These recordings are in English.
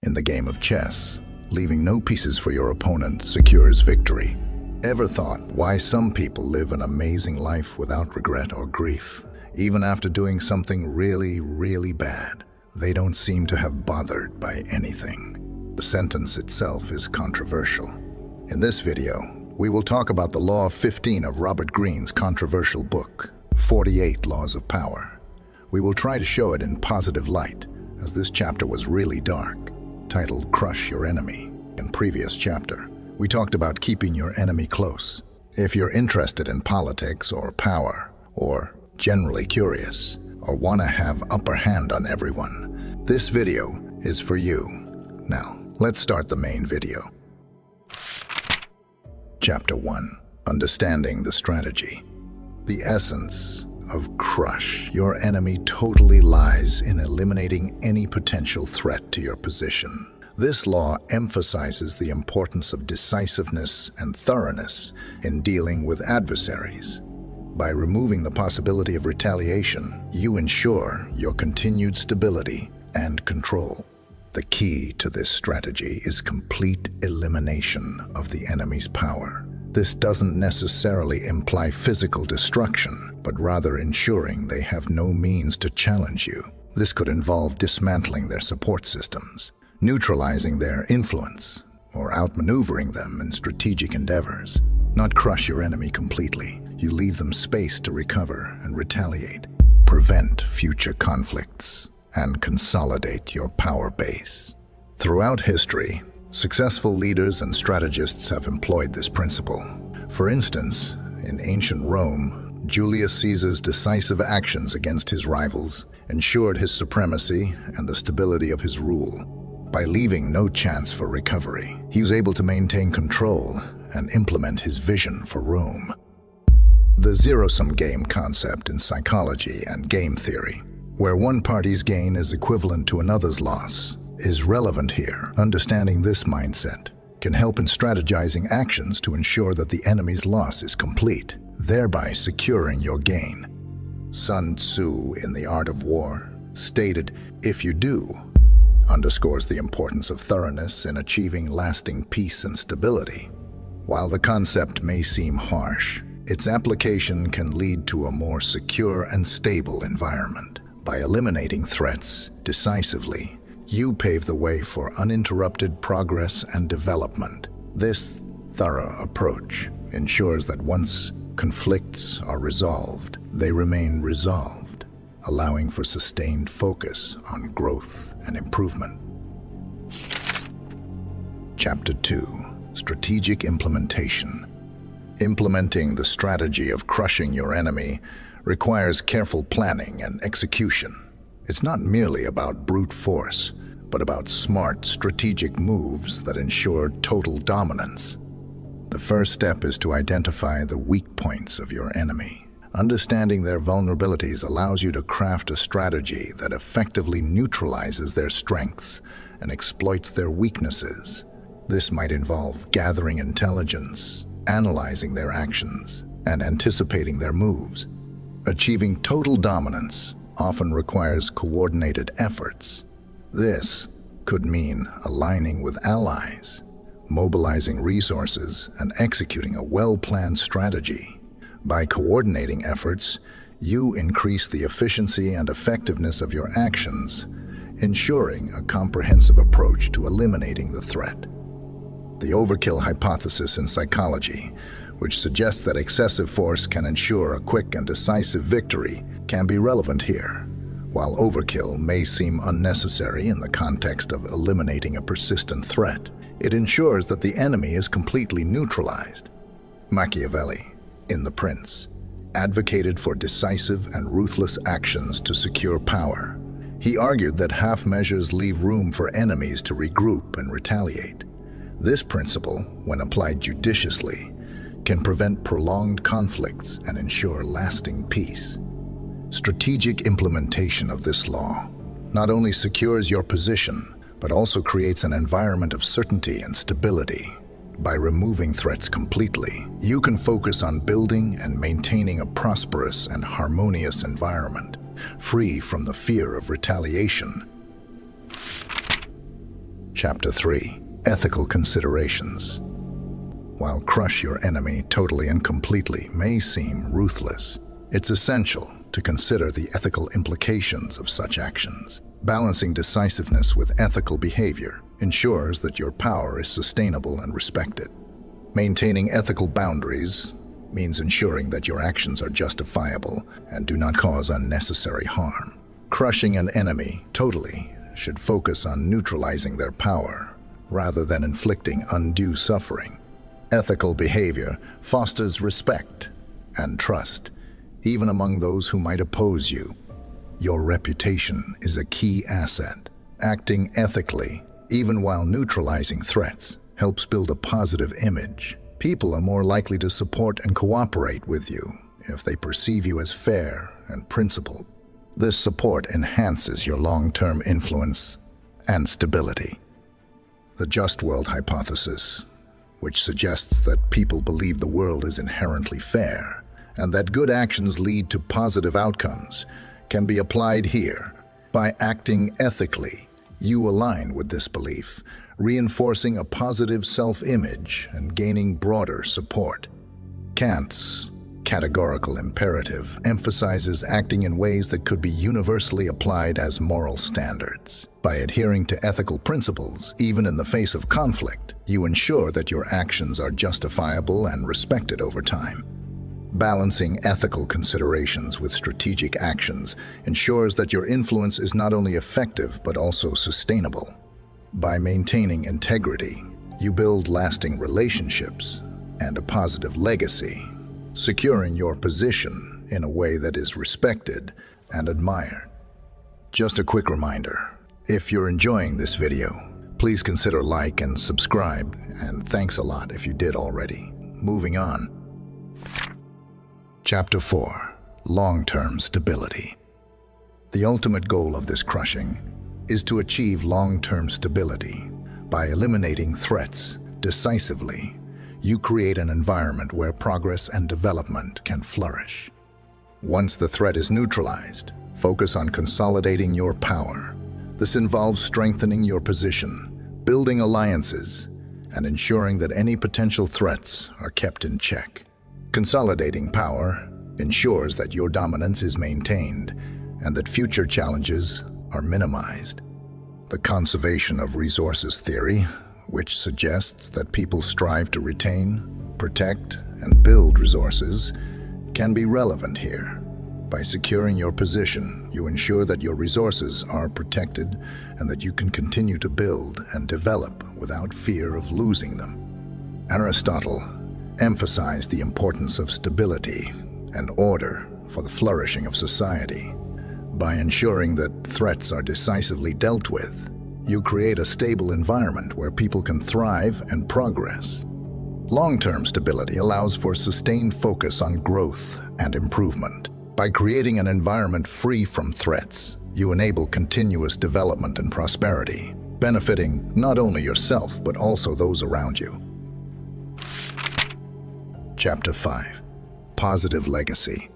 In the game of chess, leaving no pieces for your opponent secures victory. Ever thought why some people live an amazing life without regret or grief? Even after doing something really bad, they don't seem to have bothered by anything. The sentence itself is controversial. In this video, we will talk about the Law of 15 of Robert Greene's controversial book, 48 Laws of Power. We will try to show it in positive light, as this chapter was really dark, titled Crush Your Enemy. In previous chapter, we talked about keeping your enemy close. If you're interested in politics or power, or generally curious, or want to have upper hand on everyone, this video is for you. Now, let's start the main video. Chapter 1. Understanding the Strategy. The essence of crush your enemy totally lies in eliminating any potential threat to your position. This law emphasizes the importance of decisiveness and thoroughness in dealing with adversaries. By removing the possibility of retaliation, you ensure your continued stability and control. The key to this strategy is complete elimination of the enemy's power. This doesn't necessarily imply physical destruction, but rather ensuring they have no means to challenge you. This could involve dismantling their support systems, neutralizing their influence, or outmaneuvering them in strategic endeavors. Not crush your enemy completely. You leave them space to recover and retaliate. Prevent future conflicts and consolidate your power base. Throughout history, successful leaders and strategists have employed this principle. For instance, in ancient Rome, Julius Caesar's decisive actions against his rivals ensured his supremacy and the stability of his rule. By leaving no chance for recovery, he was able to maintain control and implement his vision for Rome. The zero-sum game concept in psychology and game theory, where one party's gain is equivalent to another's loss, is relevant here. Understanding this mindset can help in strategizing actions to ensure that the enemy's loss is complete, thereby securing your gain. Sun Tzu in The Art of War stated, "If you do," underscores the importance of thoroughness in achieving lasting peace and stability. While the concept may seem harsh, its application can lead to a more secure and stable environment. By eliminating threats decisively, you pave the way for uninterrupted progress and development. This thorough approach ensures that once conflicts are resolved, they remain resolved, allowing for sustained focus on growth and improvement. Chapter 2. Strategic Implementation. Implementing the strategy of crushing your enemy requires careful planning and execution. It's not merely about brute force, but about smart, strategic moves that ensure total dominance. The first step is to identify the weak points of your enemy. Understanding their vulnerabilities allows you to craft a strategy that effectively neutralizes their strengths and exploits their weaknesses. This might involve gathering intelligence, analyzing their actions, and anticipating their moves. Achieving total dominance often requires coordinated efforts. This could mean aligning with allies, mobilizing resources, and executing a well-planned strategy. By coordinating efforts, you increase the efficiency and effectiveness of your actions, ensuring a comprehensive approach to eliminating the threat. The overkill hypothesis in psychology, which suggests that excessive force can ensure a quick and decisive victory, can be relevant here. While overkill may seem unnecessary in the context of eliminating a persistent threat, it ensures that the enemy is completely neutralized. Machiavelli, in The Prince, advocated for decisive and ruthless actions to secure power. He argued that half measures leave room for enemies to regroup and retaliate. This principle, when applied judiciously, can prevent prolonged conflicts and ensure lasting peace. Strategic implementation of this law not only secures your position, but also creates an environment of certainty and stability. By removing threats completely, you can focus on building and maintaining a prosperous and harmonious environment, free from the fear of retaliation. Chapter 3. Ethical Considerations. While crush your enemy totally and completely may seem ruthless, it's essential to consider the ethical implications of such actions. Balancing decisiveness with ethical behavior ensures that your power is sustainable and respected. Maintaining ethical boundaries means ensuring that your actions are justifiable and do not cause unnecessary harm. Crushing an enemy totally should focus on neutralizing their power rather than inflicting undue suffering. Ethical behavior fosters respect and trust, even among those who might oppose you. Your reputation is a key asset. Acting ethically, even while neutralizing threats, helps build a positive image. People are more likely to support and cooperate with you if they perceive you as fair and principled. This support enhances your long-term influence and stability. The just world hypothesis, which suggests that people believe the world is inherently fair and that good actions lead to positive outcomes, can be applied here. By acting ethically, you align with this belief, reinforcing a positive self-image and gaining broader support. Kant's categorical imperative emphasizes acting in ways that could be universally applied as moral standards. By adhering to ethical principles, even in the face of conflict, you ensure that your actions are justifiable and respected over time. Balancing ethical considerations with strategic actions ensures that your influence is not only effective but also sustainable. By maintaining integrity, you build lasting relationships and a positive legacy, securing your position in a way that is respected and admired. Just a quick reminder, if you're enjoying this video, please consider like and subscribe, and thanks a lot if you did already. Moving on. Chapter 4. Long-term stability. The ultimate goal of this crushing is to achieve long-term stability. By eliminating threats decisively, you create an environment where progress and development can flourish. Once the threat is neutralized, focus on consolidating your power. This involves strengthening your position, building alliances, and ensuring that any potential threats are kept in check. Consolidating power ensures that your dominance is maintained and that future challenges are minimized. The conservation of resources theory, which suggests that people strive to retain, protect, and build resources, can be relevant here. By securing your position, you ensure that your resources are protected and that you can continue to build and develop without fear of losing them. Aristotle emphasized the importance of stability and order for the flourishing of society. By ensuring that threats are decisively dealt with, you create a stable environment where people can thrive and progress. Long-term stability allows for sustained focus on growth and improvement. By creating an environment free from threats, you enable continuous development and prosperity, benefiting not only yourself but also those around you. Chapter 5. Positive legacy.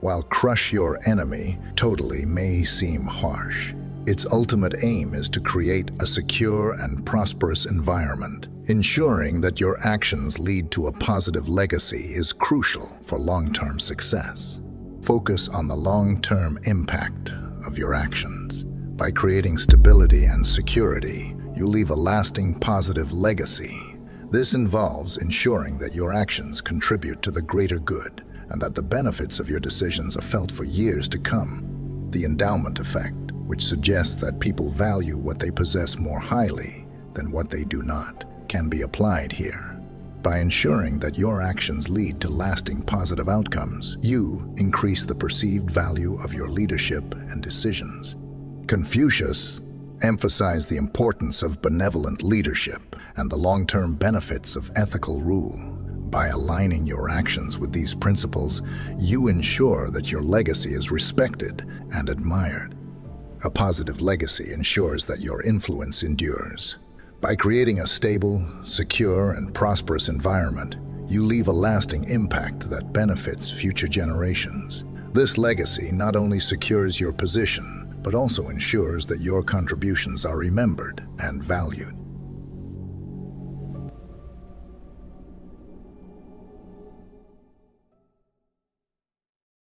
While crush your enemy totally may seem harsh, its ultimate aim is to create a secure and prosperous environment. Ensuring that your actions lead to a positive legacy is crucial for long-term success. Focus on the long-term impact of your actions. By creating stability and security, you leave a lasting positive legacy. This involves ensuring that your actions contribute to the greater good and that the benefits of your decisions are felt for years to come. The endowment effect, which suggests that people value what they possess more highly than what they do not, can be applied here. By ensuring that your actions lead to lasting positive outcomes, you increase the perceived value of your leadership and decisions. Confucius emphasized the importance of benevolent leadership and the long-term benefits of ethical rule. By aligning your actions with these principles, you ensure that your legacy is respected and admired. A positive legacy ensures that your influence endures. By creating a stable, secure, and prosperous environment, you leave a lasting impact that benefits future generations. This legacy not only secures your position, but also ensures that your contributions are remembered and valued.